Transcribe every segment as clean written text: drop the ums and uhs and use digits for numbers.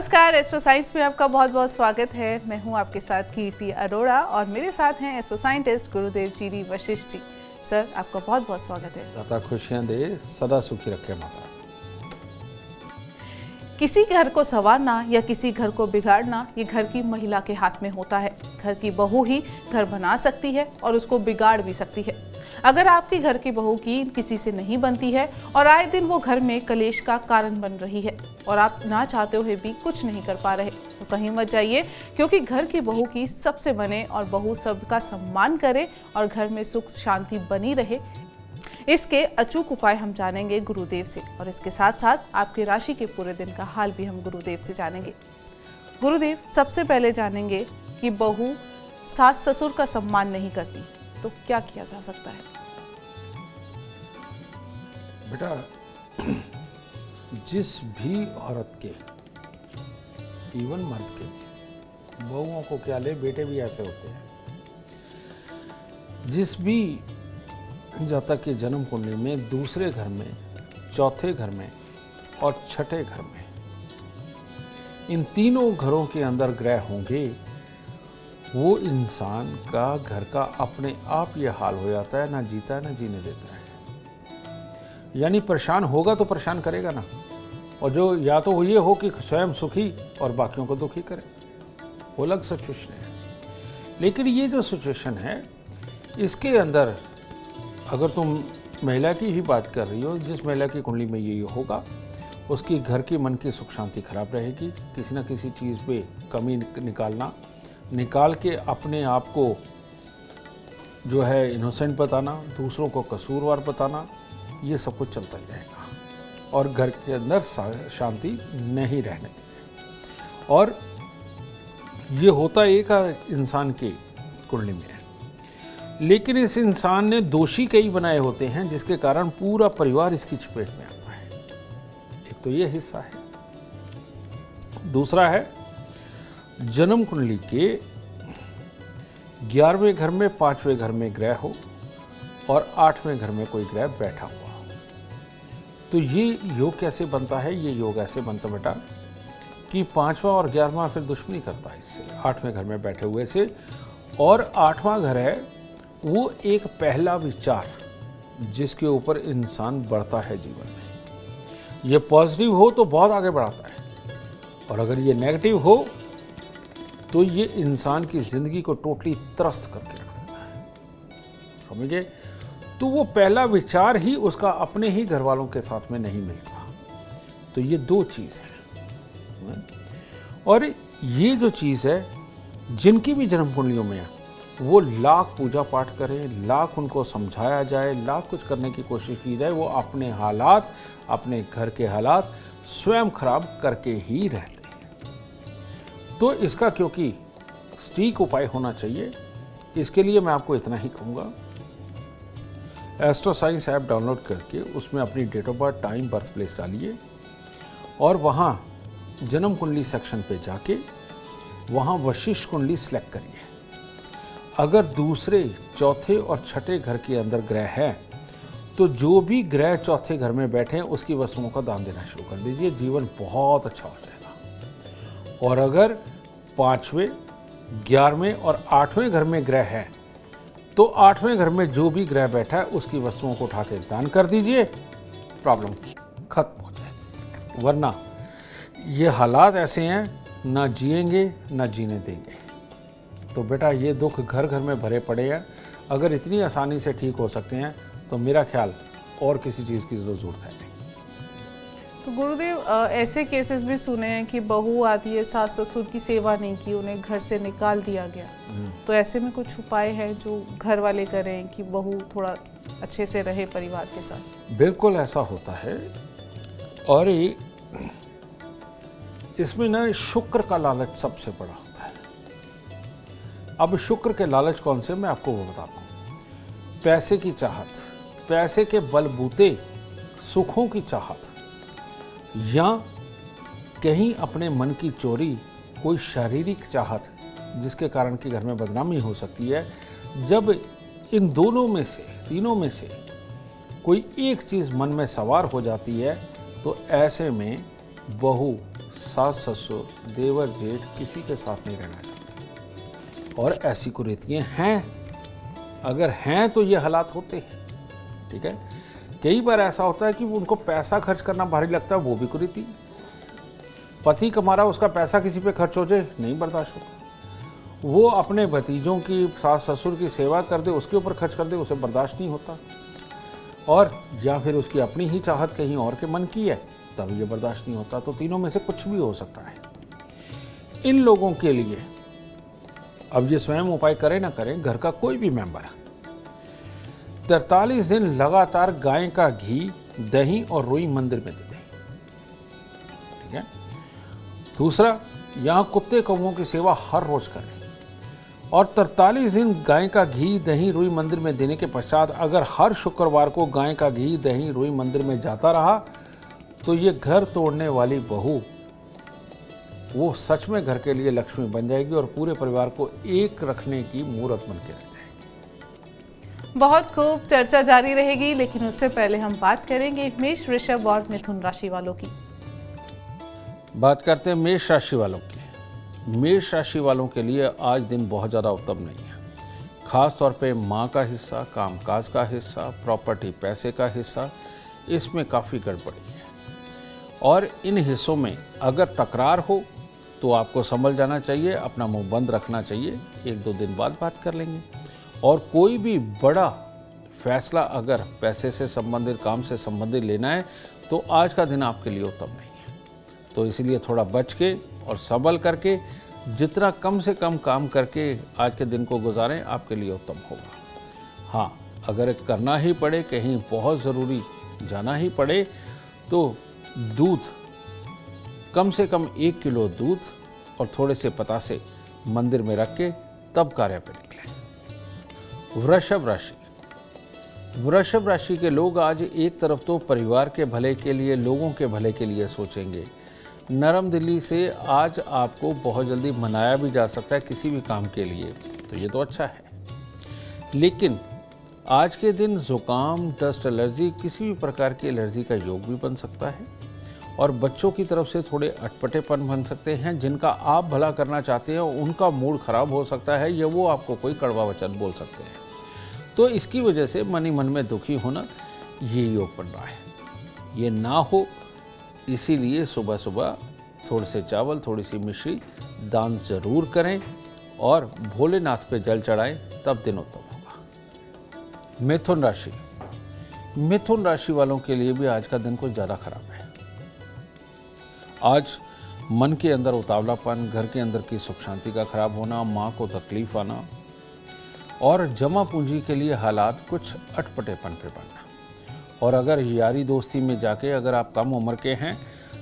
नमस्कार, astro science में आपका बहुत बहुत स्वागत है। मैं हूं आपके साथ कीर्ति अरोड़ा और मेरे साथ हैं एस्ट्रो साइंटिस्ट गुरुदेव जी वशिष्ठ जी। सर, आपका बहुत बहुत स्वागत है। दाता खुशियां दे, सदा सुखी रखे माता। किसी घर को संवारना या किसी घर को बिगाड़ना ये घर की महिला के हाथ में होता है। घर की बहू ही घर बना सकती है और उसको बिगाड़ भी सकती है। अगर आपके घर की बहू की किसी से नहीं बनती है और आए दिन वो घर में कलेश का कारण बन रही है और आप ना चाहते हुए भी कुछ नहीं कर पा रहे, तो कहीं मत जाइए, क्योंकि घर की बहू की सबसे बने और बहू सबका सम्मान करे और घर में सुख शांति बनी रहे, इसके अचूक उपाय हम जानेंगे गुरुदेव से। और इसके साथ साथ आपकी राशि के पूरे दिन का हाल भी हम गुरुदेव से जानेंगे। गुरुदेव, सबसे पहले जानेंगे कि बहू सास ससुर का सम्मान नहीं करती तो क्या किया जा सकता है? बेटा, जिस भी औरत के, इवन मर्द के, बहुओं को क्या ले, बेटे भी ऐसे होते हैं, जिस भी जातक के जन्म कुंडली में दूसरे घर में, चौथे घर में और छठे घर में, इन तीनों घरों के अंदर ग्रह होंगे, वो इंसान का घर का अपने आप ये हाल हो जाता है, ना जीता है ना जीने देता है। यानी परेशान होगा तो परेशान करेगा ना, और जो या तो वो ये हो कि स्वयं सुखी और बाकियों को दुखी करे, वो अलग सिचुएशन है। लेकिन ये जो सिचुएशन है, इसके अंदर अगर तुम महिला की ही बात कर रही हो, जिस महिला की कुंडली में ये होगा, उसकी घर की मन की सुख शांति खराब रहेगी। किसी ना किसी चीज़ पे कमी निकाल के अपने आप को जो है इनोसेंट बताना, दूसरों को कसूरवार बताना, ये सब कुछ चलता जाएगा और घर के अंदर शांति नहीं रहने देगी। और ये होता एक इंसान के कुंडली में है, लेकिन इस इंसान ने दोषी कई बनाए होते हैं, जिसके कारण पूरा परिवार इसकी चपेट में आता है। एक तो ये हिस्सा है। दूसरा है, जन्म कुंडली के 11वें घर में, 5वें घर में ग्रह हो और 8वें घर में कोई ग्रह बैठा हुआ हो, तो ये योग कैसे बनता है? ये योग ऐसे बनता बेटा कि 5वां और 11वां फिर दुश्मनी करता है इससे, 8वें घर में बैठे हुए से। और 8वां घर है वो एक पहला विचार जिसके ऊपर इंसान बढ़ता है जीवन में। ये पॉजिटिव हो तो बहुत आगे बढ़ाता है, और अगर ये नेगेटिव हो तो ये इंसान की जिंदगी को टोटली त्रस्त करके रख देता है। समझे? तो वो पहला विचार ही उसका अपने ही घर वालों के साथ में नहीं मिलता। तो ये दो चीज़ है। और ये जो चीज़ है, जिनकी भी जन्म कुंडलियों में है, वो लाख पूजा पाठ करें, लाख उनको समझाया जाए, लाख कुछ करने की कोशिश की जाए, वो अपने हालात, अपने घर के हालात स्वयं खराब करके ही रहते हैं। तो इसका क्योंकि सटीक उपाय होना चाहिए, इसके लिए मैं आपको इतना ही कहूँगा, एस्ट्रो साइंस ऐप डाउनलोड करके उसमें अपनी date of birth, time, birth place डालिए और वहाँ जन्म कुंडली सेक्शन पे जाके वहाँ वशिष्ठ कुंडली सेलेक्ट करिए। अगर दूसरे, चौथे और छठे घर के अंदर ग्रह है, तो जो भी ग्रह चौथे घर में बैठे हैं उसकी वस्तुओं का दान देना शुरू कर दीजिए, जीवन बहुत अच्छा हो जाएगा। और अगर 5वें, 11वें और 8वें घर में ग्रह है, तो 8वें घर में जो भी ग्रह बैठा है उसकी वस्तुओं को उठा के दान कर दीजिए, प्रॉब्लम खत्म हो जाएगी। वरना ये हालात ऐसे हैं, ना जिएंगे ना जीने देंगे। तो बेटा, ये दुख घर घर में भरे पड़े हैं। अगर इतनी आसानी से ठीक हो सकते हैं तो मेरा ख्याल और किसी चीज़ की ज़रूरत है नहीं। तो गुरुदेव, ऐसे केसेस भी सुने हैं कि बहू आती है, सास ससुर की सेवा नहीं की, उन्हें घर से निकाल दिया गया, तो ऐसे में कुछ उपाय है जो घर वाले करें कि बहू थोड़ा अच्छे से रहे परिवार के साथ? बिल्कुल ऐसा होता है। और इसमें ना शुक्र का लालच सबसे बड़ा होता है। अब शुक्र के लालच कौन से, मैं आपको वो बताता हूँ। पैसे की चाहत, पैसे के बलबूते सुखों की चाहत, या कहीं अपने मन की चोरी, कोई शारीरिक चाहत जिसके कारण कि घर में बदनामी हो सकती है। जब इन दोनों में से, तीनों में से कोई एक चीज़ मन में सवार हो जाती है, तो ऐसे में बहू सास ससुर, देवर जेठ किसी के साथ नहीं रहना चाहते। और ऐसी कुरीतियाँ हैं, अगर हैं तो ये हालात होते हैं। ठीक है, कई बार ऐसा होता है कि उनको पैसा खर्च करना भारी लगता है, वो भी कुरीति। पति कमा रहा, उसका पैसा किसी पे खर्च हो जाए, नहीं बर्दाश्त होता। वो अपने भतीजों की, सास ससुर की सेवा कर दे, उसके ऊपर खर्च कर दे, उसे बर्दाश्त नहीं होता। और या फिर उसकी अपनी ही चाहत कहीं और के मन की है, तब ये बर्दाश्त नहीं होता। तो तीनों में से कुछ भी हो सकता है। इन लोगों के लिए अब ये स्वयं उपाय करे ना करें, घर का कोई भी मेंबर 43 दिन लगातार गाय का घी, दही और रुई मंदिर में दे दें। ठीक है। दूसरा, यहाँ कुत्ते कौवों की सेवा हर रोज करें। और 43 दिन गाय का घी, दही, रुई मंदिर में देने के पश्चात अगर हर शुक्रवार को गाय का घी, दही, रुई मंदिर में जाता रहा तो ये घर तोड़ने वाली बहू वो सच में घर के लिए लक्ष्मी बन जाएगी और पूरे परिवार को एक रखने की मूर्त बन के रह जाएगी। बहुत खूब, चर्चा जारी रहेगी, लेकिन उससे पहले हम बात करेंगे मेष, वृषभ और मिथुन राशि वालों की। बात करते हैं मेष राशि वालों की। मेष राशि वालों के लिए आज दिन बहुत ज़्यादा उत्तम नहीं है। खास तौर पे माँ का हिस्सा, कामकाज का हिस्सा, प्रॉपर्टी पैसे का हिस्सा, इसमें काफ़ी गड़बड़ी है। और इन हिस्सों में अगर तकरार हो तो आपको संभल जाना चाहिए, अपना मुंह बंद रखना चाहिए। 1-2 दिन बाद बात कर लेंगे। और कोई भी बड़ा फैसला अगर पैसे से संबंधित, काम से संबंधित लेना है तो आज का दिन आपके लिए उत्तम नहीं है। तो इसलिए थोड़ा बच के और संभल करके जितना कम से कम काम करके आज के दिन को गुजारें, आपके लिए उत्तम होगा। हाँ, अगर करना ही पड़े, कहीं बहुत ज़रूरी जाना ही पड़े, तो दूध, कम से कम 1 किलो दूध और थोड़े से पतासे मंदिर में रख के तब कार्य पर निकलें। वृषभ राशि। वृषभ राशि के लोग आज एक तरफ तो परिवार के भले के लिए, लोगों के भले के लिए सोचेंगे। नरम दिली से आज आपको बहुत जल्दी मनाया भी जा सकता है किसी भी काम के लिए, तो ये तो अच्छा है। लेकिन आज के दिन जुकाम, डस्ट एलर्जी, किसी भी प्रकार की एलर्जी का योग भी बन सकता है। और बच्चों की तरफ से थोड़े अटपटेपन बन सकते हैं। जिनका आप भला करना चाहते हैं उनका मूड खराब हो सकता है, या वो आपको कोई कड़वा वचन बोल सकते हैं। तो इसकी वजह से मन ही मन में दुखी होना, ये योग बन रहा है। ये ना हो, इसीलिए सुबह सुबह थोड़े से चावल, थोड़ी सी मिश्री दान जरूर करें और भोलेनाथ पे जल चढ़ाएं, तब दिन उत्तम होगा। मिथुन राशि। मिथुन राशि वालों के लिए भी आज का दिन कुछ ज़्यादा खराब है। आज मन के अंदर उतावलापन, घर के अंदर की सुख शांति का खराब होना, माँ को तकलीफ आना और जमा पूंजी के लिए हालात कुछ अटपटेपन पे बनना। और अगर यारी दोस्ती में जाके, अगर आप कम उम्र के हैं,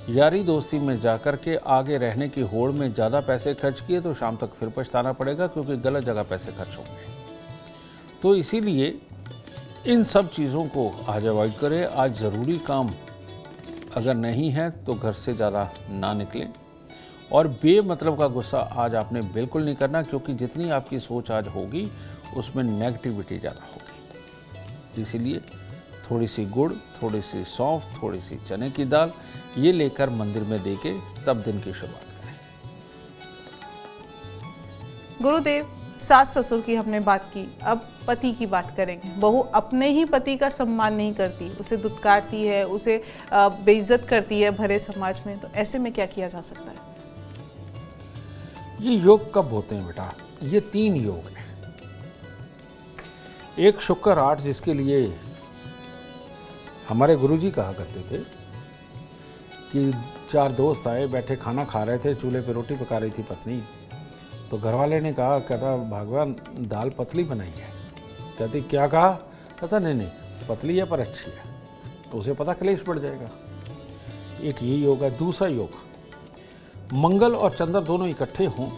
यारी दोस्ती में जाकर के आगे रहने की होड़ में ज़्यादा पैसे खर्च किए तो शाम तक फिर पछताना पड़ेगा, क्योंकि गलत जगह पैसे खर्च होंगे। तो इसीलिए इन सब चीज़ों को आज अवॉइड करें। आज ज़रूरी काम अगर नहीं है तो घर से ज़्यादा ना निकलें। और बेमतलब का गुस्सा आज आपने बिल्कुल नहीं करना, क्योंकि जितनी आपकी सोच आज होगी उसमें नेगेटिविटी ज़्यादा होगी। इसीलिए थोड़ी सी गुड़, थोड़ी सी सौंफ, थोड़ी सी चने की दाल, ये लेकर मंदिर में देके तब दिन की शुरुआत करें। गुरुदेव, सास ससुर की हमने बात की, अब पति की बात करेंगे। बहू अपने ही पति का सम्मान नहीं करती, उसे दुत्कारती है, उसे बेइज्जत करती है भरे समाज में, तो ऐसे में क्या किया जा सकता है? ये योग कब होते हैं बेटा? ये 3 योग हैं। एक शुक्र 8, जिसके लिए हमारे गुरुजी कहा करते थे कि 4 दोस्त आए, बैठे खाना खा रहे थे, चूल्हे पे रोटी पका रही थी पत्नी। तो घर वाले ने कहा, कहता भगवान दाल पतली बनाई है। कहती क्या कहा? कहता नहीं पतली है पर अच्छी है। तो उसे पता क्लेश बढ़ जाएगा। एक ये योग है। दूसरा योग, मंगल और चंद्र दोनों इकट्ठे हों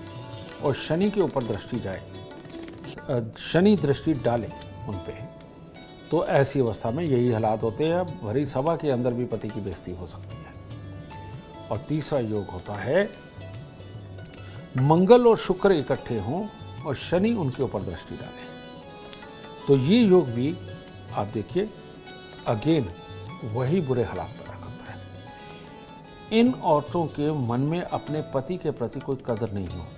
और शनि के ऊपर दृष्टि जाए, शनि दृष्टि डाले उन पे, तो ऐसी अवस्था में यही हालात होते हैं। भरी सभा के अंदर भी पति की बेइज्जती हो सकती है। और तीसरा योग होता है, मंगल और शुक्र इकट्ठे हों और शनि उनके ऊपर दृष्टि डाले। तो ये योग भी आप देखिए, अगेन वही बुरे हालात पैदा करता है। इन औरतों के मन में अपने पति के प्रति कोई कदर नहीं होती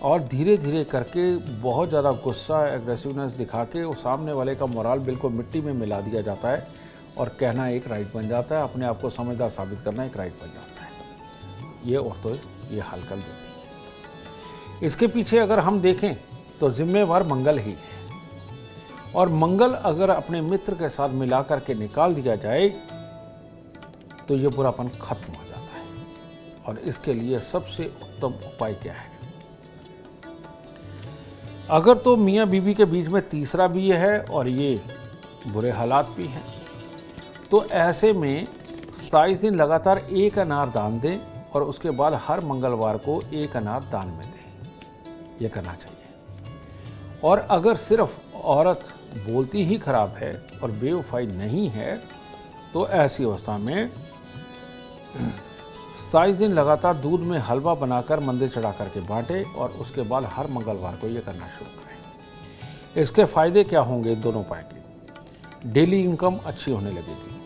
और धीरे धीरे करके बहुत ज़्यादा गुस्सा, एग्रेसिवनेस दिखा के उस सामने वाले का मोराल बिल्कुल मिट्टी में मिला दिया जाता है और कहना एक राइट बन जाता है, अपने आप को समझदार साबित करना एक राइट बन जाता है। ये औरतें ये हाल कर देती हैं। इसके पीछे अगर हम देखें तो जिम्मेवार मंगल ही है और मंगल अगर अपने मित्र के साथ मिला करके निकाल दिया जाए तो ये बुरापन खत्म हो जाता है। और इसके लिए सबसे उत्तम उपाय क्या है? अगर तो मियाँ बीवी के बीच में तीसरा भी है और ये बुरे हालात भी हैं, तो ऐसे में 27 दिन लगातार एक अनार दान दें और उसके बाद हर मंगलवार को एक अनार दान में दें। ये करना चाहिए। और अगर सिर्फ औरत बोलती ही खराब है और बेवफाई नहीं है तो ऐसी अवस्था में 27 दिन लगातार दूध में हलवा बनाकर मंदिर चढ़ा करके बांटे और उसके बाद हर मंगलवार को ये करना शुरू करें। इसके फायदे क्या होंगे? दोनों पाएंगे। डेली इनकम अच्छी होने लगेगी,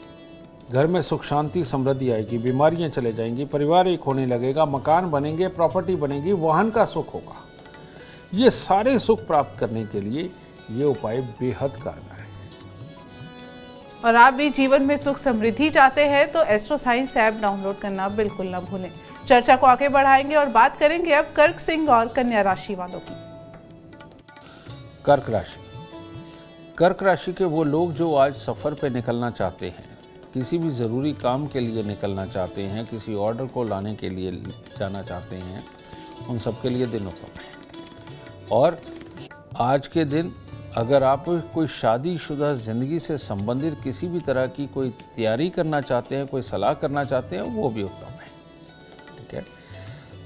घर में सुख शांति समृद्धि आएगी, बीमारियां चले जाएंगी, परिवार एक होने लगेगा, मकान बनेंगे, प्रॉपर्टी बनेगी, वाहन का सुख होगा। ये सारे सुख प्राप्त करने के लिए ये उपाय बेहद कारगर है। और आप भी जीवन में सुख समृद्धि चाहते हैं तो एस्ट्रो साइंस ऐप डाउनलोड करना बिल्कुल ना भूलें। चर्चा को आगे बढ़ाएंगे और बात करेंगे अब कर्क, सिंह और कन्या राशि वालों की। कर्क राशि। कर्क राशि के वो लोग जो आज सफ़र पे निकलना चाहते हैं, किसी भी ज़रूरी काम के लिए निकलना चाहते हैं, किसी ऑर्डर को लाने के लिए जाना चाहते हैं, उन सब के लिए दिन उत्तम है। और आज के दिन अगर आप कोई शादीशुदा ज़िंदगी से संबंधित किसी भी तरह की कोई तैयारी करना चाहते हैं, कोई सलाह करना चाहते हैं, वो भी उत्तम है। ठीक है,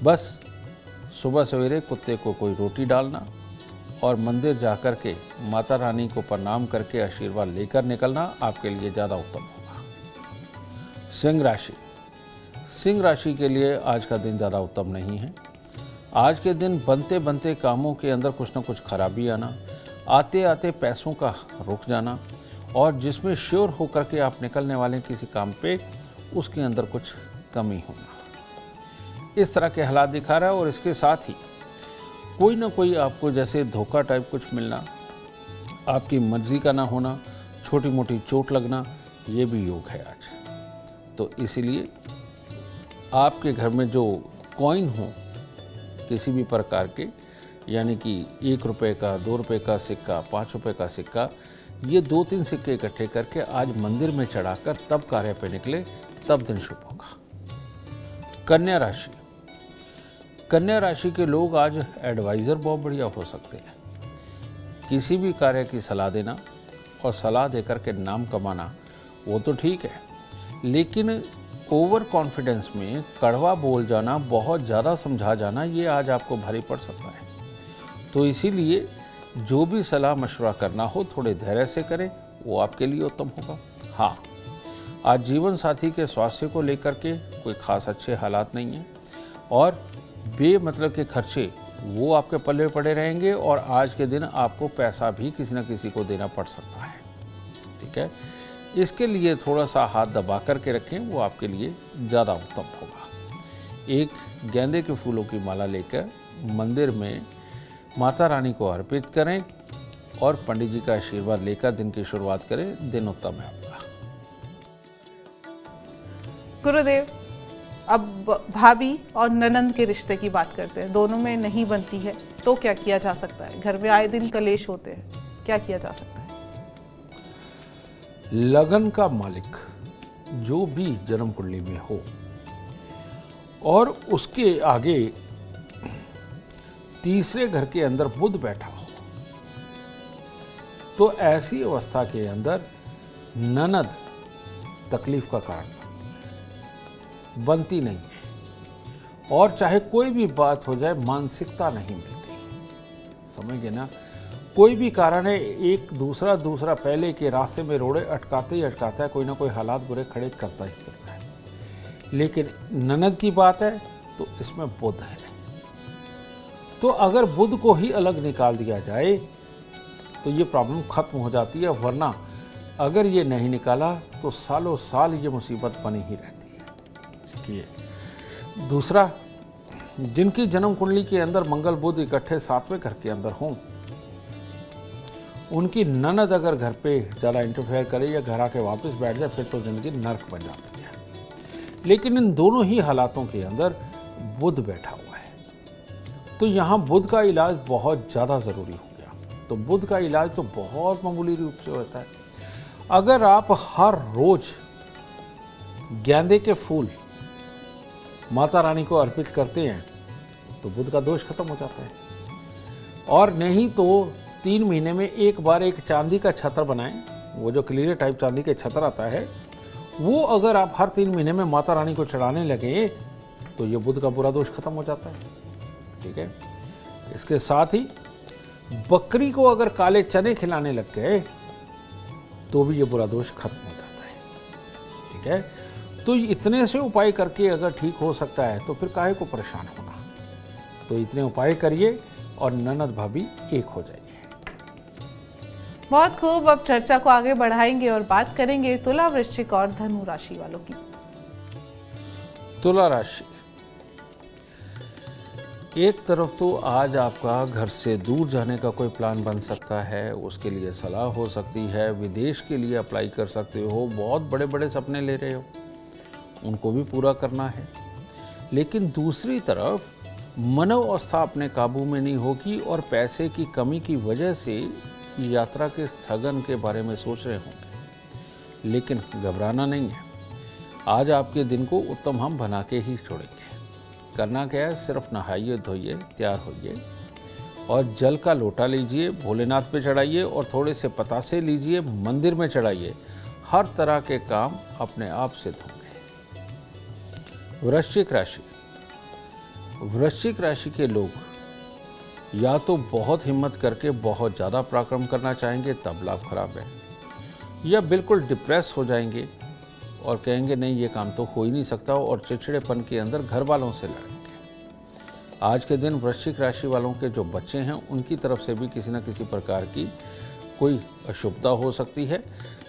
बस सुबह सवेरे कुत्ते को कोई रोटी डालना और मंदिर जा कर के माता रानी को प्रणाम करके आशीर्वाद लेकर निकलना आपके लिए ज़्यादा उत्तम होगा। सिंह राशि। सिंह राशि के लिए आज का दिन ज़्यादा उत्तम नहीं है। आज के दिन बनते बनते कामों के अंदर कुछ ना कुछ खराबी आना, आते आते पैसों का रुक जाना और जिसमें श्योर होकर के आप निकलने वाले किसी काम पे उसके अंदर कुछ कमी होना, इस तरह के हालात दिखा रहा है। और इसके साथ ही कोई ना कोई आपको जैसे धोखा टाइप कुछ मिलना, आपकी मर्जी का ना होना, छोटी मोटी चोट लगना, ये भी योग है आज। तो इसीलिए आपके घर में जो कॉइन हो किसी भी प्रकार के, यानी कि 1 रुपये का, 2 रुपये का सिक्का, 5 रुपये का सिक्का, ये 2-3 सिक्के इकट्ठे करके आज मंदिर में चढ़ाकर तब कार्य पे निकले, तब दिन शुभ होगा। कन्या राशि। कन्या राशि के लोग आज एडवाइज़र बहुत बढ़िया हो सकते हैं। किसी भी कार्य की सलाह देना और सलाह देकर के नाम कमाना वो तो ठीक है, लेकिन ओवर कॉन्फिडेंस में कड़वा बोल जाना, बहुत ज़्यादा समझा जाना, ये आज आपको भारी पड़ सकता है। तो इसीलिए जो भी सलाह मशवरा करना हो थोड़े धैर्य से करें, वो आपके लिए उत्तम होगा। हाँ, आज जीवन साथी के स्वास्थ्य को लेकर के कोई खास अच्छे हालात नहीं हैं और बेमतलब के खर्चे वो आपके पल्ले पड़े रहेंगे और आज के दिन आपको पैसा भी किसी न किसी को देना पड़ सकता है। ठीक है, इसके लिए थोड़ा सा हाथ दबा करके रखें, वो आपके लिए ज़्यादा उत्तम होगा। एक गेंदे के फूलों की माला लेकर मंदिर में माता रानी को अर्पित करें और पंडित जी का आशीर्वाद लेकर दिन की शुरुआत करें, दिन उत्तम है आपका। गुरुदेव, अब भाभी और ननंद के रिश्ते की बात करते हैं। दोनों में नहीं बनती है तो क्या किया जा सकता है? घर में आए दिन कलेश होते हैं, क्या किया जा सकता है? लगन का मालिक जो भी जन्म कुंडली में हो और उसके आगे तीसरे घर के अंदर बुध बैठा हो, तो ऐसी अवस्था के अंदर ननद तकलीफ का कारण बनती नहीं है और चाहे कोई भी बात हो जाए मानसिकता नहीं मिलती। समझ गए ना? कोई भी कारण है, एक दूसरा पहले के रास्ते में रोड़े अटकाते ही अटकाता है, कोई ना कोई हालात बुरे खड़े करता ही करता है। लेकिन ननद की बात है तो इसमें बुध है, तो अगर बुध को ही अलग निकाल दिया जाए तो ये प्रॉब्लम खत्म हो जाती है, वरना अगर ये नहीं निकाला तो सालों साल ये मुसीबत बनी ही रहती है। रखिए। दूसरा, जिनकी जन्म कुंडली के अंदर मंगल बुध इकट्ठे 7वें घर के अंदर हों, उनकी ननद अगर घर पे ज़्यादा इंटरफेयर करे या घर आके वापस बैठ जाए, फिर तो ज़िंदगी नर्क बन जाती है। लेकिन इन दोनों ही हालातों के अंदर बुध बैठा हुआ है, तो यहाँ बुध का इलाज बहुत ज़्यादा ज़रूरी हो गया। तो बुध का इलाज तो बहुत मामूली रूप से होता है। अगर आप हर रोज़ गेंदे के फूल माता रानी को अर्पित करते हैं तो बुध का दोष खत्म हो जाता है। और नहीं तो 3 महीने में एक बार एक चांदी का छत्र बनाएं, वो जो क्लियर टाइप चांदी के छत्र आता है, वो अगर आप हर 3 महीने में माता रानी को चढ़ाने लगे तो ये बुध का बुरा दोष खत्म हो जाता है। ठीक है। इसके साथ ही बकरी को अगर काले चने खिलाने लग गए तो भी ये बुरा दोष खत्म हो जाता है। ठीक है। तो इतने से उपाय करके अगर ठीक हो सकता है तो फिर काहे को परेशान होना। तो इतने उपाय करिए और ननद भाभी एक हो जाइए। बहुत खूब। अब चर्चा को आगे बढ़ाएंगे और बात करेंगे तुला, वृश्चिक और धनु राशि वालों की। तुला राशि, एक तरफ तो आज आपका घर से दूर जाने का कोई प्लान बन सकता है, उसके लिए सलाह हो सकती है, विदेश के लिए अप्लाई कर सकते हो, बहुत बड़े बड़े सपने ले रहे हो, उनको भी पूरा करना है। लेकिन दूसरी तरफ मनोवस्था अपने काबू में नहीं होगी और पैसे की कमी की वजह से यात्रा के स्थगन के बारे में सोच रहे होंगे। लेकिन घबराना नहीं है, आज आपके दिन को उत्तम हम बना के ही छोड़ेंगे। करना क्या है, सिर्फ नहाइए धोइए, तैयार होइए और जल का लोटा लीजिए, भोलेनाथ पे चढ़ाइए और थोड़े से पतासे लीजिए, मंदिर में चढ़ाइए। हर तरह के काम अपने आप सिद्ध होंगे। वृश्चिक राशि, वृश्चिक राशि के लोग या तो बहुत हिम्मत करके बहुत ज़्यादा पराक्रम करना चाहेंगे, तब लाभ खराब है, या बिल्कुल डिप्रेस हो जाएंगे और कहेंगे नहीं ये काम तो हो ही नहीं सकता और चिड़चिड़ेपन के अंदर घर वालों से लड़ेंगे। आज के दिन वृश्चिक राशि वालों के जो बच्चे हैं उनकी तरफ से भी किसी न किसी प्रकार की कोई अशुभता हो सकती है,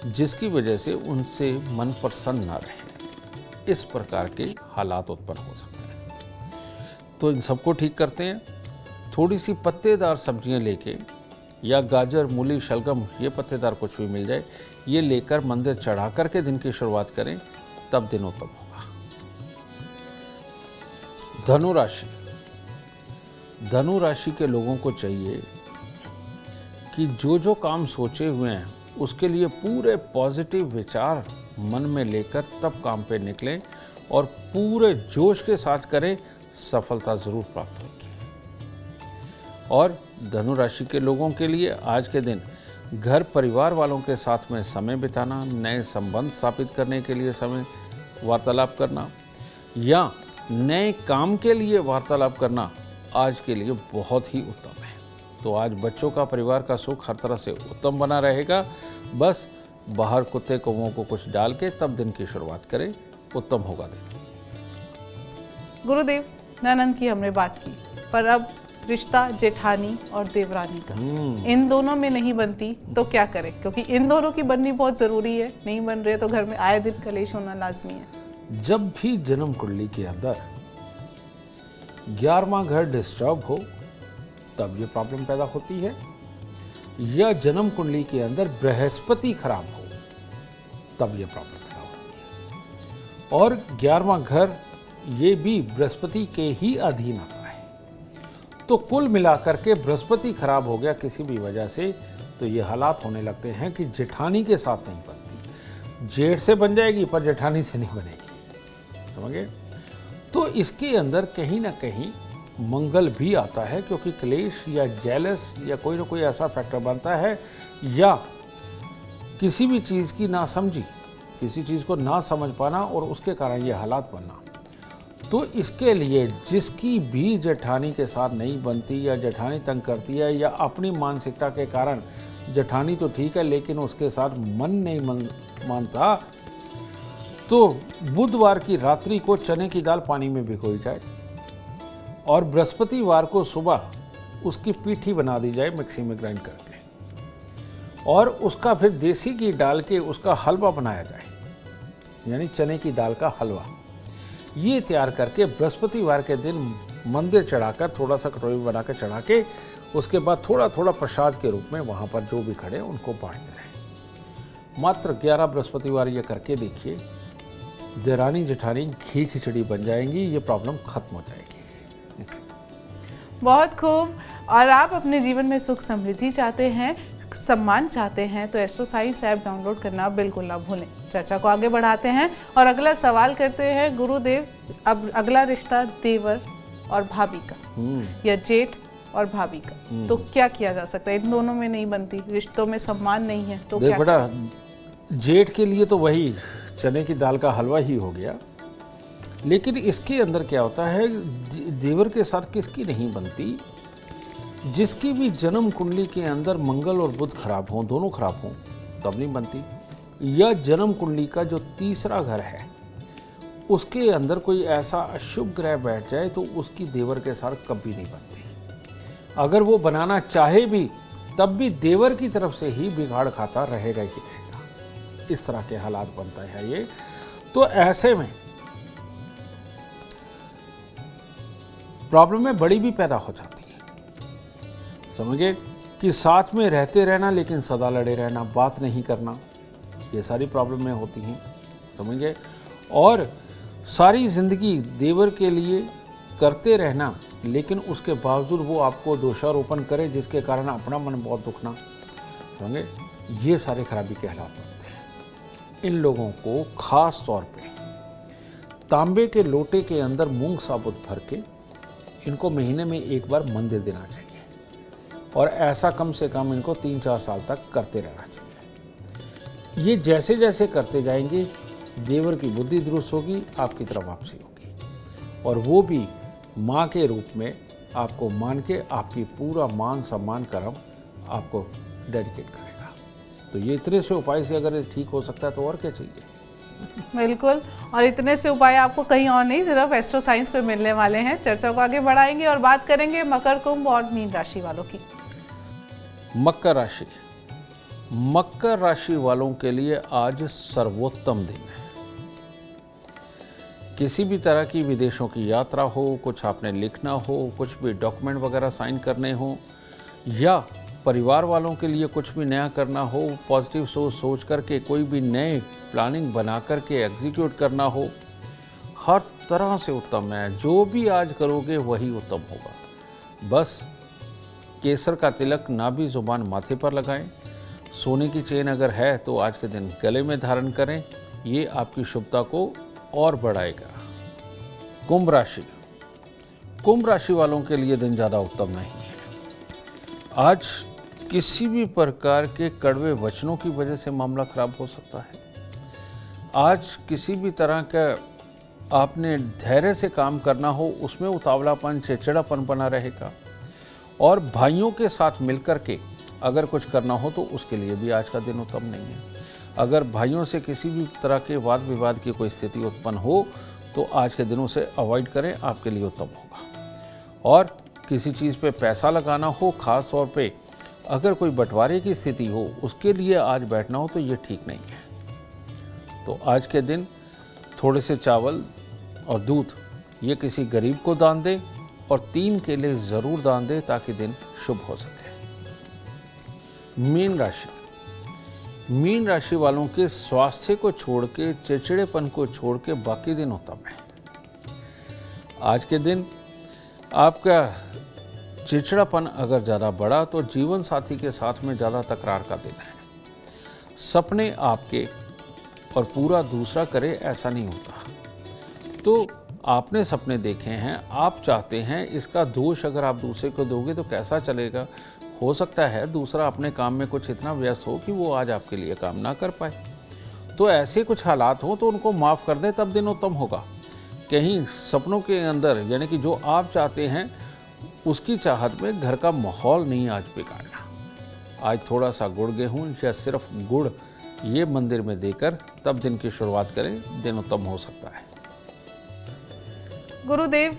जिसकी वजह से उनसे मन प्रसन्न न रहे। इस प्रकार के हालात उत्पन्न हो सकते हैं। तो इन सबको ठीक करते हैं। थोड़ी सी पत्तेदार सब्जियां लेके या गाजर, मूली, शलगम, ये पत्तेदार कुछ भी मिल जाए, ये लेकर मंदिर चढ़ा करके दिन की शुरुआत करें, तब दिन उत्तम होगा। धनु राशि, धनु राशि के लोगों को चाहिए कि जो जो काम सोचे हुए हैं उसके लिए पूरे पॉजिटिव विचार मन में लेकर तब काम पे निकलें और पूरे जोश के साथ करें, सफलता जरूर प्राप्त होगी। और धनु राशि के लोगों के लिए आज के दिन घर परिवार वालों के साथ में समय बिताना, नए संबंध स्थापित करने के लिए समय वार्तालाप करना या नए काम के लिए वार्तालाप करना आज के लिए बहुत ही उत्तम है। तो आज बच्चों का, परिवार का सुख हर तरह से उत्तम बना रहेगा। बस बाहर कुत्ते कौवों को कुछ डाल के तब दिन की शुरुआत करें, उत्तम होगा दिन। गुरुदेव, ननद की हमने बात की, पर अब रिश्ता जेठानी और देवरानी का, इन दोनों में नहीं बनती तो क्या करें? क्योंकि इन दोनों की बननी बहुत जरूरी है, नहीं बन रहे तो घर में आए दिन कलेश होना लाजमी है। जब भी जन्म कुंडली के अंदर 11वां घर डिस्टर्ब हो तब ये प्रॉब्लम पैदा होती है, या जन्म कुंडली के अंदर बृहस्पति खराब हो तब ये प्रॉब्लम पैदा होती है। और 11वां घर ये भी बृहस्पति के ही अधीन आता है। तो कुल मिलाकर के बृहस्पति खराब हो गया किसी भी वजह से, तो ये हालात होने लगते हैं कि जेठानी के साथ नहीं बनती। जेठ से बन जाएगी पर जेठानी से नहीं बनेगी, समझे? तो इसके अंदर कहीं ना कहीं मंगल भी आता है, क्योंकि क्लेश या जेलस या कोई ना कोई ऐसा फैक्टर बनता है, या किसी भी चीज़ की नासमझी, किसी चीज़ को ना समझ पाना और उसके कारण ये हालात बनना। तो इसके लिए जिसकी भी जेठानी के साथ नहीं बनती या जेठानी तंग करती है या अपनी मानसिकता के कारण जेठानी तो ठीक है लेकिन उसके साथ मन नहीं मानता, तो बुधवार की रात्रि को चने की दाल पानी में भिगोई जाए और बृहस्पतिवार को सुबह उसकी पीठी बना दी जाए मिक्सी में ग्राइंड करके, और उसका फिर देसी घी डाल के उसका हलवा बनाया जाए, यानी चने की दाल का हलवा। ये तैयार करके बृहस्पतिवार के दिन मंदिर चढ़ाकर, थोड़ा सा कटोरी बनाकर चढ़ा के, उसके बाद थोड़ा थोड़ा प्रसाद के रूप में वहाँ पर जो भी खड़े हैं उनको बांटते रहें। मात्र 11 बृहस्पतिवार ये करके देखिए, देरानी जेठानी घी खिचड़ी बन जाएंगी, ये प्रॉब्लम खत्म हो जाएगी। बहुत खूब। और आप अपने जीवन में सुख समृद्धि चाहते हैं, सम्मान चाहते हैं, तो एस्ट्रो साइंस ऐप डाउनलोड करना बिल्कुल ना भूलें। चर्चा को आगे बढ़ाते हैं और अगला सवाल करते हैं गुरुदेव। अब अगला रिश्ता देवर और भाभी का या जेठ और भाभी का, तो क्या किया जा सकता है? इन दोनों में नहीं बनती, रिश्तों में सम्मान नहीं है, तो क्या बेटा, जेठ के लिए तो वही चने की दाल का हलवा ही हो गया, लेकिन इसके अंदर क्या होता है, देवर के साथ किसकी नहीं बनती? जिसकी भी जन्म कुंडली के अंदर मंगल और बुध खराब हों, दोनों खराब हों, तब नहीं बनती। या जन्म कुंडली का जो तीसरा घर है उसके अंदर कोई ऐसा अशुभ ग्रह बैठ जाए तो उसकी देवर के साथ कभी नहीं बनती। अगर वो बनाना चाहे भी तब भी देवर की तरफ से ही बिगाड़ खाता रहेगा ही रहेगा। इस तरह के हालात बनता है ये। तो ऐसे में प्रॉब्लमें बड़ी भी पैदा हो जाती है। समझिए कि साथ में रहते रहना लेकिन सदा लड़े रहना, बात नहीं करना, ये सारी प्रॉब्लमें होती हैं। समझिए, और सारी ज़िंदगी देवर के लिए करते रहना लेकिन उसके बावजूद वो आपको दोषारोपण करे जिसके कारण अपना मन बहुत दुखना। समझे, ये सारे खराबी के हालात होते हैं। इन लोगों को खास तौर पे तांबे के लोटे के अंदर मूंग साबुत भर के इनको महीने में एक बार मंदिर देना चाहिए और ऐसा कम से कम इनको 3-4 साल तक करते रहना चाहिए। ये जैसे जैसे करते जाएंगे देवर की बुद्धि दुरुस्त होगी, आपकी तरफ वापसी होगी और वो भी माँ के रूप में आपको मान के आपकी पूरा मान सम्मान कर्म आपको डेडिकेट करेगा। तो ये इतने से उपाय से अगर ठीक हो सकता है तो और क्या चाहिए। बिल्कुल, और इतने से उपाय आपको कहीं और नहीं, सिर्फ एस्ट्रो साइंस पे मिलने वाले हैं। चर्चा को आगे बढ़ाएंगे और बात करेंगे मकर, कुंभ और मीन राशि वालों की। मकर राशि, मकर राशि वालों के लिए आज सर्वोत्तम दिन है। किसी भी तरह की विदेशों की यात्रा हो, कुछ आपने लिखना हो, कुछ भी डॉक्यूमेंट वगैरह साइन करने हो, या परिवार वालों के लिए कुछ भी नया करना हो, पॉजिटिव सोच करके कोई भी नए प्लानिंग बना करके एग्जीक्यूट करना हो, हर तरह से उत्तम है। जो भी आज करोगे वही उत्तम होगा। बस केसर का तिलक नाभि जुबान माथे पर लगाएं। सोने की चेन अगर है तो आज के दिन गले में धारण करें, ये आपकी शुभता को और बढ़ाएगा। कुंभ राशि, कुंभ राशि वालों के लिए दिन ज़्यादा उत्तम नहीं है। आज किसी भी प्रकार के कड़वे वचनों की वजह से मामला खराब हो सकता है। आज किसी भी तरह का आपने धैर्य से काम करना हो, उसमें उतावलापन, चिड़चिड़ापन बना रहेगा। और भाइयों के साथ मिलकर के अगर कुछ करना हो तो उसके लिए भी आज का दिन उत्तम नहीं है। अगर भाइयों से किसी भी तरह के वाद विवाद की कोई स्थिति उत्पन्न हो तो आज के दिनों से अवॉइड करें, आपके लिए उत्तम होगा। और किसी चीज़ पे पैसा लगाना हो, ख़ास तौर पे अगर कोई बंटवारे की स्थिति हो, उसके लिए आज बैठना हो तो ये ठीक नहीं है। तो आज के दिन थोड़े से चावल और दूध ये किसी गरीब को दान दें और 3 केले ज़रूर दान दें ताकि दिन शुभ हो सके। मीन राशि, मीन राशि वालों के स्वास्थ्य को छोड़ के, चिड़चिड़ेपन को छोड़ के बाकी दिन उत्तम है। आज के दिन आपका चिड़चिड़ापन अगर ज़्यादा बढ़ा तो जीवन साथी के साथ में ज़्यादा तकरार का दिन है। सपने आपके और पूरा दूसरा करे ऐसा नहीं होता। तो आपने सपने देखे हैं, आप चाहते हैं, इसका दोष अगर आप दूसरे को दोगे तो कैसा चलेगा। हो सकता है दूसरा अपने काम में कुछ इतना व्यस्त हो कि वो आज आपके लिए काम ना कर पाए। तो ऐसे कुछ हालात हो तो उनको माफ़ कर दें, तब दिन उत्तम होगा। कहीं सपनों के अंदर यानी कि जो आप चाहते हैं उसकी चाहत में घर का माहौल नहीं आज बिगाड़ना। आज थोड़ा सा गुड़ गेहूँ या सिर्फ गुड़ ये मंदिर में देकर तब दिन की शुरुआत करें, दिन उत्तम हो सकता है। गुरुदेव,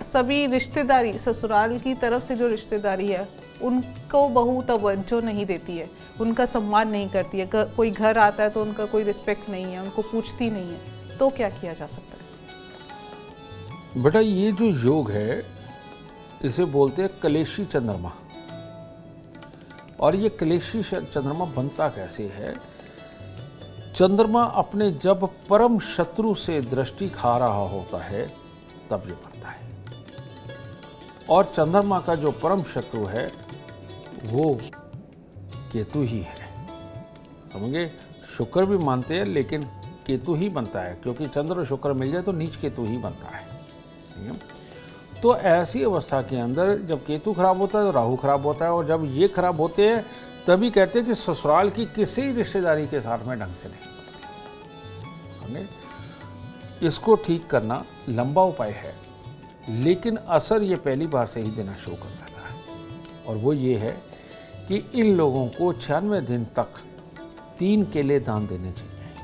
सभी रिश्तेदारी, ससुराल की तरफ से जो रिश्तेदारी है उनको बहू तवज्जो नहीं देती है, उनका सम्मान नहीं करती है। कोई घर आता है तो उनका कोई रिस्पेक्ट नहीं है, उनको पूछती नहीं है, तो क्या किया जा सकता है? बेटा ये जो योग है इसे बोलते हैं कलेशी चंद्रमा। और ये कलेशी चंद्रमा बनता कैसे है? चंद्रमा अपने जब परम शत्रु से दृष्टि खा रहा होता है तब ये बनता है। और चंद्रमा का जो परम शत्रु है वो केतु ही है। समझे? शुक्र भी मानते हैं लेकिन केतु ही बनता है, क्योंकि चंद्र और शुक्र मिल जाए तो नीच केतु ही बनता है। तो ऐसी अवस्था के अंदर जब केतु खराब होता है तो राहु खराब होता है, और जब ये खराब होते हैं तभी कहते हैं कि ससुराल की किसी रिश्तेदारी के साथ में ढंग से नहीं। समझे? इसको ठीक करना लंबा उपाय है, लेकिन असर ये पहली बार से ही देना शुरू कर देता है। और वो ये है कि इन लोगों को 96 दिन तक 3 केले दान देने चाहिए,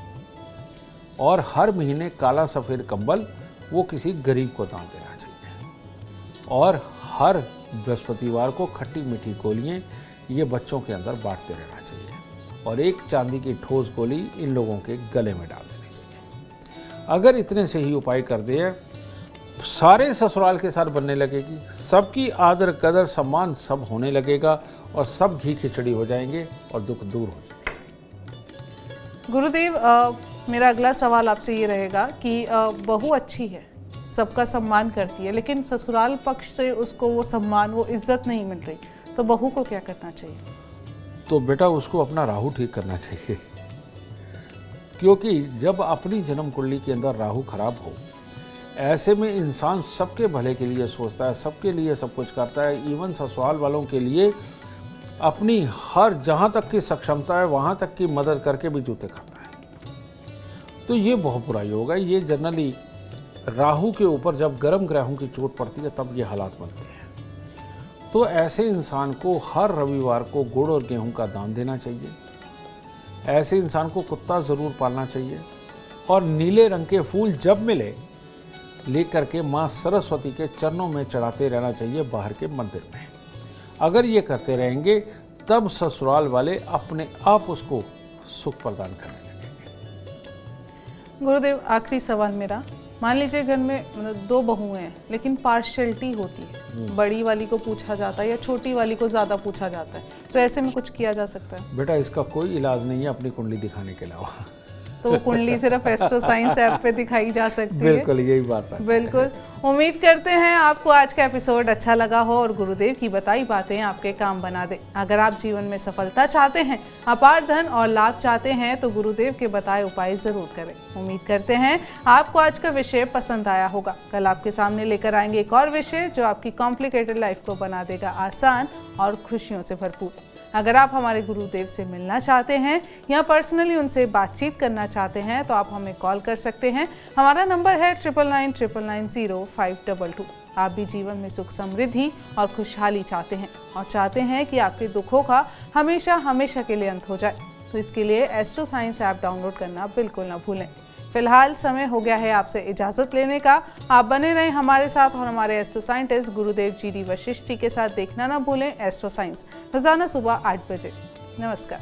और हर महीने काला सफ़ेद कंबल वो किसी गरीब को दान देना चाहिए, और हर बृहस्पतिवार को खट्टी मीठी गोलियाँ ये बच्चों के अंदर बांटते रहना चाहिए, और एक चांदी की ठोस गोली इन लोगों के गले में डाल देनी चाहिए। अगर इतने से ही उपाय कर दिए, सारे ससुराल के साथ बनने लगेगी, सबकी आदर कदर सम्मान सब होने लगेगा, और सब घी खिचड़ी हो जाएंगे और दुख दूर हो जाएंगे। गुरुदेव, मेरा अगला सवाल आपसे ये रहेगा कि बहू अच्छी है, सबका सम्मान करती है, लेकिन ससुराल पक्ष से उसको वो सम्मान, वो इज्जत नहीं मिल रही, तो बहू को क्या करना चाहिए? तो बेटा उसको अपना राहु ठीक करना चाहिए, क्योंकि जब अपनी जन्म कुंडली के अंदर राहु खराब हो, ऐसे में इंसान सबके भले के लिए सोचता है, सबके लिए सब कुछ करता है, इवन ससुराल वालों के लिए अपनी हर जहाँ तक की सक्षमता है वहाँ तक की मदद करके भी जूते खाता है। तो ये बहुत बुरा योग है। ये जनरली राहु के ऊपर जब गर्म ग्रहों की चोट पड़ती है तब ये हालात बनते हैं। तो ऐसे इंसान को हर रविवार को गुड़ और गेहूं का दान देना चाहिए। ऐसे इंसान को कुत्ता ज़रूर पालना चाहिए, और नीले रंग के फूल जब मिले लेकर के माँ सरस्वती के चरणों में चढ़ाते रहना चाहिए बाहर के मंदिर में। अगर ये करते रहेंगे तब ससुराल वाले अपने आप उसको सुख प्रदान करने लगेंगे। गुरुदेव, आखिरी सवाल मेरा, मान लीजिए घर में 2 बहुएं हैं, लेकिन पार्शियलिटी होती है, बड़ी वाली को पूछा जाता है या छोटी वाली को ज़्यादा पूछा जाता है, तो ऐसे में कुछ किया जा सकता है? बेटा इसका कोई इलाज नहीं है अपनी कुंडली दिखाने के अलावा। तो वो कुंडली सिर्फ एस्ट्रो साइंस ऐप पे दिखाई जा सकती है। बिल्कुल यही बात है। बिल्कुल। उम्मीद करते हैं आपको आज का एपिसोड अच्छा लगा हो और गुरुदेव की बताई बातें आपके काम बना दे। अगर आप जीवन में सफलता चाहते हैं, अपार धन और लाभ चाहते हैं, तो गुरुदेव के बताए उपाय जरूर करें। उम्मीद करते हैं आपको आज का विषय पसंद आया होगा। कल आपके सामने लेकर आएंगे एक और विषय जो आपकी कॉम्प्लिकेटेड लाइफ को बना देगा आसान और खुशियों से भरपूर। अगर आप हमारे गुरुदेव से मिलना चाहते हैं या पर्सनली उनसे बातचीत करना चाहते हैं तो आप हमें कॉल कर सकते हैं। हमारा नंबर है 9999900522। आप भी जीवन में सुख समृद्धि और खुशहाली चाहते हैं और चाहते हैं कि आपके दुखों का हमेशा हमेशा के लिए अंत हो जाए, तो इसके लिए एस्ट्रो साइंस ऐप डाउनलोड करना बिल्कुल ना भूलें। फिलहाल समय हो गया है आपसे इजाज़त लेने का। आप बने रहें हमारे साथ और हमारे एस्ट्रो साइंटिस्ट गुरुदेव GD वशिष्ठ जी के साथ देखना ना भूलें एस्ट्रो साइंस, रोजाना सुबह 8 बजे। नमस्कार।